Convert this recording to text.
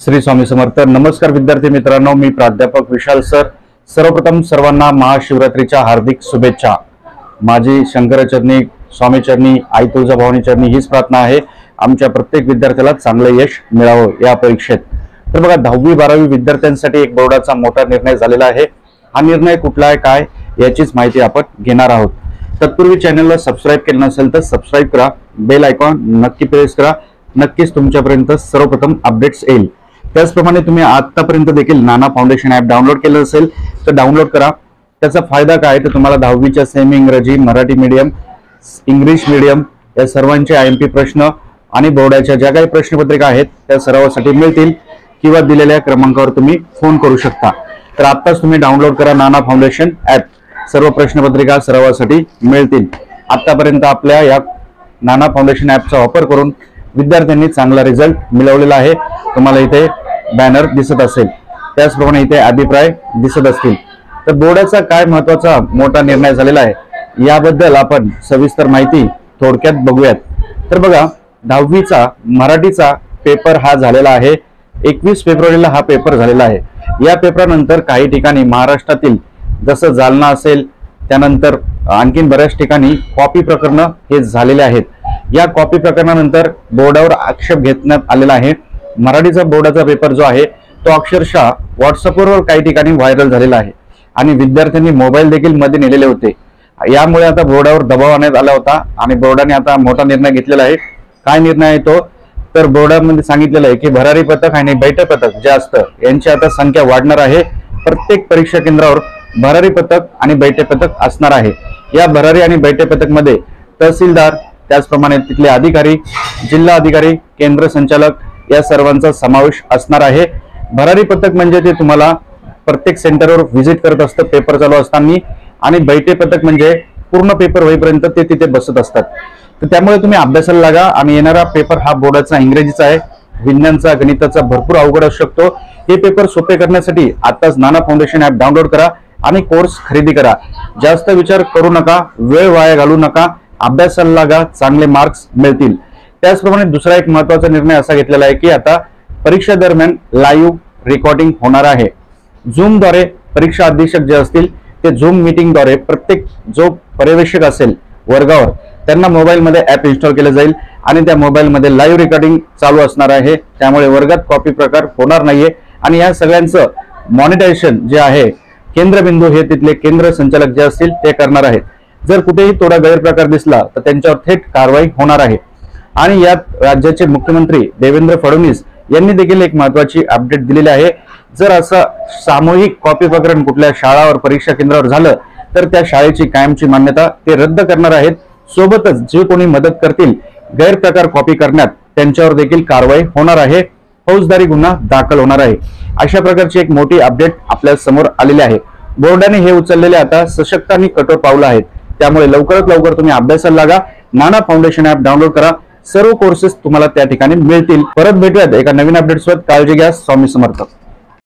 श्री स्वामी समर्थ। नमस्कार विद्यार्थी मित्रांनो, मी प्राध्यापक विशाल सर। सर्वप्रथम सर्वांना महाशिवरात्रीच्या हार्दिक शुभेच्छा। माझी शंकराचरणी, स्वामीचरणी, आई तुळजाभवानी चरणी हीच प्रार्थना आहे, आमच्या प्रत्येक विद्यार्थ्याला चांगले यश मिळावं या परीक्षेत। तर बघा, 10वी 12वी विद्यार्थ्यांसाठी एक बोर्डाचा मोठा निर्णय झालेला आहे। हा निर्णय कुठला आहे, काय याचीच माहिती आपण घेणार आहोत। तत्पूर्वी चॅनलला सबस्क्राईब केलं नसेल तर सबस्क्राईब करा, बेल आयकॉन नक्की प्रेस करा, नक्कीच तुमच्यापर्यंत सर्वप्रथम अपडेट्स येईल। त्याचप्रमाणे तुम्ही आतापर्यंत देखील नाना फाउंडेशन ॲप डाउनलोड केलं असेल तर डाउनलोड करा। त्याचा फायदा काय तर तुम्हाला 10वीच्या सेमी इंग्रजी, मराठी मीडियम, इंग्लिश मीडियम या सर्वांचे IMP प्रश्न आणि बोर्डाच्या ज्या काही प्रश्नपत्रिका आहेत त्या सरावासाठी मिळतील किंवा दिलेल्या क्रमांकावर तुम्ही फोन करू शकता। तर आत्ताच तुम्ही डाउनलोड करा नाना फाउंडेशन ॲप, सर्व प्रश्नपत्रिका सरावासाठी मिळतील। आतापर्यंत आपल्या या नाना फाउंडेशन ॲपचा वापर करून विद्यार्थ्यांनी चांगला रिझल्ट मिळवलेला आहे। तुम्हाला इथे बॅनर दिसत असेल, त्याचप्रमाणे इथे अभिप्राय दिसत असतील। तर बोर्डाचा काय महत्त्वाचा मोठा निर्णय झालेला आहे याबद्दल आपण सविस्तर माहिती थोडक्यात बघूयात। तर बघा, 10वीचा मराठीचा पेपर हा झालेला आहे। 21 फेब्रुवारीला हा पेपर झालेला आहे। या पेपरानंतर काही ठिकाणी महाराष्ट्रातील जसं जालना असेल, त्यानंतर आणखीन बऱ्याच ठिकाणी कॉपी प्रकरण हे झालेले आहेत। या कॉपी प्रकरणानंतर बोर्डावर आक्षेप घेण्यात आलेला आहे। मराठीचा बोर्डाचा पेपर जो आहे तो अक्षरशः व्हॉट्सअपवर काही ठिकाणी व्हायरल झालेला आहे आणि विद्यार्थ्यांनी मोबाईल देखील मध्ये नेलेले होते। यामुळे आता बोर्डावर दबाव आणण्यात आला होता आणि बोर्डाने आता मोठा निर्णय घेतलेला आहे। काय निर्णय आहे तो तर बोर्डामध्ये सांगितलेलं आहे की भरारी पथक आणि बैठक पथक जे असतं यांची आता संख्या वाढणार आहे। प्रत्येक परीक्षा केंद्रावर भरारी पथक आणि बैठक पथक असणार आहे। या भरारी आणि बैठक पथक मध्ये तहसीलदार, त्याचप्रमाणे तिथले अधिकारी, जिल्हा अधिकारी, केंद्र संचालक या सर्वांचा समावेश असणार आहे। भरारी पथक म्हणजे ते तुम्हाला प्रत्येक सेंटरवर व्हिजिट करत असतं पेपर चालू असताना, आणि बैठे पथक म्हणजे पूर्ण पेपर होईपर्यंत ते तिथे बसत असतात। तर त्यामुळे तुम्ही अभ्यासाला लागा आणि येणारा पेपर हा बोर्डाचा इंग्रजीचा आहे, विज्ञानचा, गणिताचा भरपूर अवघड असू शकतो। हे पेपर सोपे करण्यासाठी आताच नाना फाउंडेशन ॲप डाउनलोड करा आणि कोर्स खरेदी करा। जास्त विचार करू नका, वेळ वाया घालू नका, अभ्यासाला लागा, चांगले मार्क्स मिळतील। त्याचप्रमाणे दुसरा एक महत्त्वाचा निर्णय असा घेतलेला आहे की आता परीक्षा दरम्यान लाईव्ह रेकॉर्डिंग होणार आहे। झूमद्वारे परीक्षा अधीक्षक जे असतील ते झूम मीटिंगद्वारे प्रत्येक जो पर्यवेक्षक असेल वर्गावर त्यांना मोबाईलमध्ये ॲप इन्स्टॉल केलं जाईल आणि त्या मोबाईलमध्ये लाईव्ह रेकॉर्डिंग चालू असणार आहे। त्यामुळे वर्गात कॉपी प्रकार होणार नाहीये आणि या सगळ्यांचं मॉनिटायझेशन जे आहे केंद्रबिंदू हे तिथले केंद्र संचालक जे असतील ते करणार आहेत। जर कुठेही थोडा गैरप्रकार दिसला तर त्यांच्यावर थेट कारवाई होणार आहे। आणि यात राज्याचे मुख्यमंत्री देवेंद्र फडणवीस यांनी देखील एक महत्त्वाची अपडेट दिलेली आहे। जर असं सामूहिक कॉपी प्रकरण कुठल्या शाळावर, परीक्षा केंद्रावर झालं तर त्या शाळेची कायमची मान्यता ते रद्द करणार आहेत। सोबतच जे कोणी मदत करतील गैरप्रकार कॉपी करण्यात त्यांच्यावर देखील कारवाई होणार आहे, फौजदारी गुन्हा दाखल होणार आहे। अशा प्रकारची एक मोठी अपडेट आपल्या समोर आलेली आहे। बोर्डाने हे उचललेले आता सशक्त आणि कठोर पावलं आहेत। त्यामुळे लवकरात लवकर तुम्ही अभ्यासाला लागा, नाना फाउंडेशन ॲप डाउनलोड करा, सर्व कोर्सेस तुम्हाला त्या ठिकाणी मिळतील। परत भेटूयात एका नवीन अपडेट्सवर। काळजी घ्या। स्वामी समर्थ।